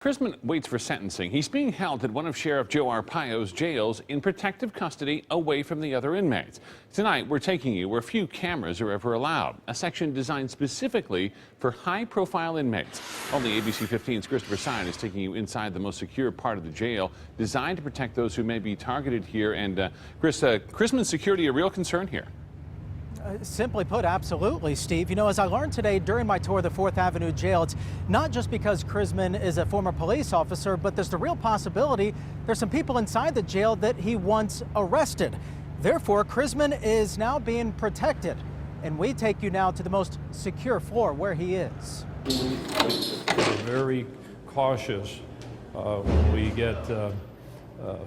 Chrisman waits for sentencing. He's being held at one of Sheriff Joe Arpaio's jails in protective custody away from the other inmates. Tonight, we're taking you where few cameras are ever allowed, a section designed specifically for high-profile inmates. Only ABC 15's Christopher Sine is taking you inside the most secure part of the jail, designed to protect those who may be targeted here. And Chris, Chrisman's security a real concern here? Simply put, absolutely, Steve. You know, as I learned today during my tour of the 4th Avenue jail, it's not just because Chrisman is a former police officer, but there's the real possibility there's some people inside the jail that he once arrested. Therefore, Chrisman is now being protected. And we take you now to the most secure floor where he is. We're very cautious when we get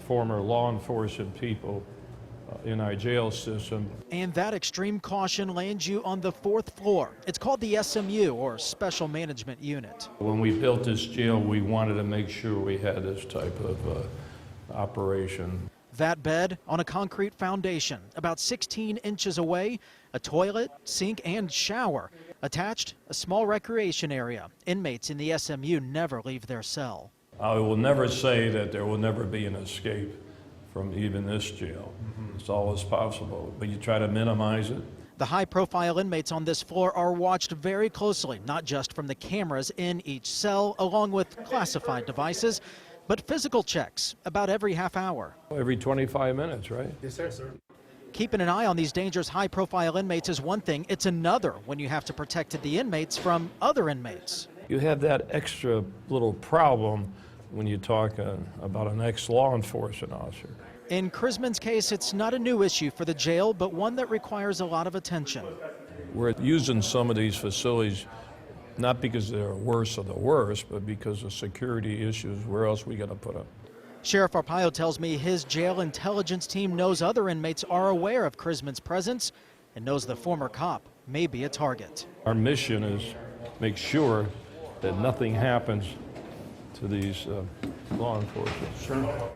former law enforcement people in our jail system. And that extreme caution lands you on the 4th floor. It's called the SMU, or Special Management Unit. When we built this jail, we wanted to make sure we had this type of operation. That bed on a concrete foundation, about 16 inches away, a toilet, sink, and shower. Attached, a small recreation area. Inmates in the SMU never leave their cell. I will never say that there will never be an escape from even this jail. It's always possible, but you try to minimize it. The high-profile inmates on this floor are watched very closely, not just from the cameras in each cell, along with classified devices, but physical checks about every half hour. Every 25 minutes, right? Yes, sir. Keeping an eye on these dangerous high-profile inmates is one thing. It's another when you have to protect the inmates from other inmates. You have that extra little problem when you talk about an ex-law enforcement officer. In Chrisman's case, it's not a new issue for the jail, but one that requires a lot of attention. We're using some of these facilities not because they're worse of the worst, but because of security issues. Where else are we going to put them? Sheriff Arpaio tells me his jail intelligence team knows other inmates are aware of Chrisman's presence and knows the former cop may be a target. Our mission is make sure that nothing happens to these law enforcement. Sure.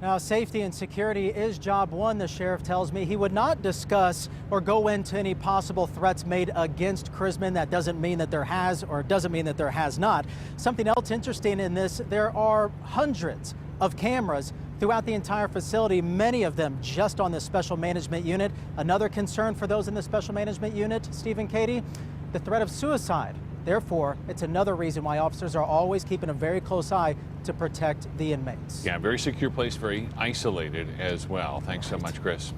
Now, safety and security is job one, the sheriff tells me. He would not discuss or go into any possible threats made against Chrisman. That doesn't mean that there has, or doesn't mean that there has not. Something else interesting in this, there are hundreds of cameras throughout the entire facility, many of them just on the Special Management Unit. Another concern for those in the Special Management Unit, Steve and Katie, the threat of suicide. Therefore, it's another reason why officers are always keeping a very close eye to protect the inmates. Yeah, very secure place, very isolated as well. Thanks so much, Chris.